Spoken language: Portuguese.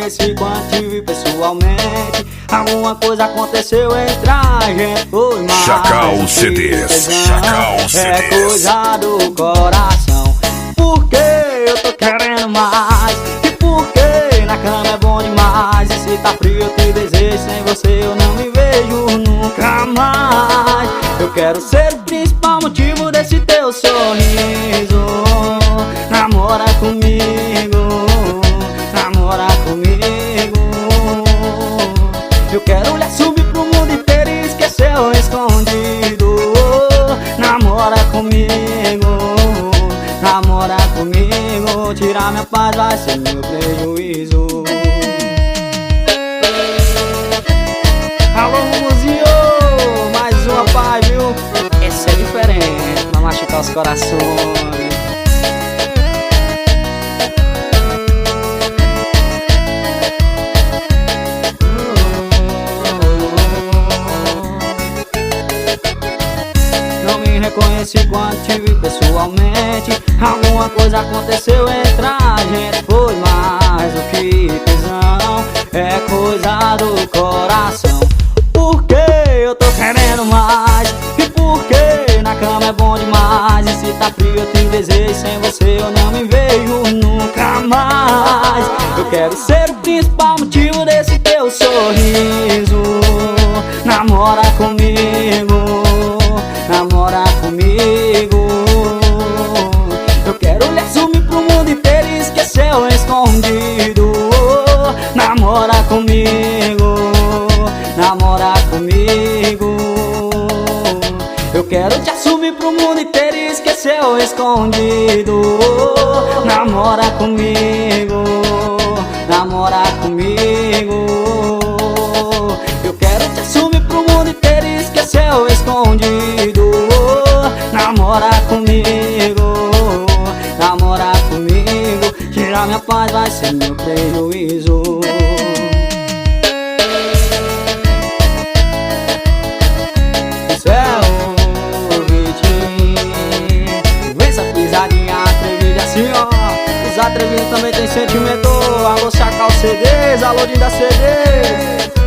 reconheci quando te vi pessoalmente. Alguma coisa aconteceu entre a gente, foi mais Chacal CDs, Chacal CDs. É coisa do coração. Porque eu tô querendo mais, e porque na cama é bom demais. E se tá frio eu te desejo, sem você eu não me vejo nunca mais. Eu quero ser o principal motivo desse teu sorriso. Namora comigo, namora comigo. Eu quero lhe assumir pro mundo inteiro e esquecer o escondido. Namora comigo, namora comigo. Tirar minha paz vai ser meu prejuízo. Alô, Muzinho, mais uma paz, viu? Esse é diferente, pra machucar os corações. Reconheci quando te vi pessoalmente. Alguma coisa aconteceu entre a gente, foi mais do que tesão. É coisa do coração. Porque eu tô querendo mais, e porque na cama é bom demais. E se tá frio eu te desejo, sem você eu não me vejo nunca mais. Eu quero ser o principal motivo desse teu sorriso. Namora comigo, namora comigo. Eu quero lhe assumir pro mundo inteiro e esquecer o escondido. Namora comigo, namora comigo. Eu quero te assumir pro mundo inteiro e esquecer o escondido. Namora comigo, namora comigo. Eu quero te assumir pro mundo inteiro e esquecer o escondido. Namora comigo, namora comigo. Tirar minha paz vai ser meu prejuízo. Isso é o ritmo. Vem essa pisadinha atrevida assim, ó. Os atrevidos também tem sentimento. Alô, Chacal CDs, alô, Dinda CDs.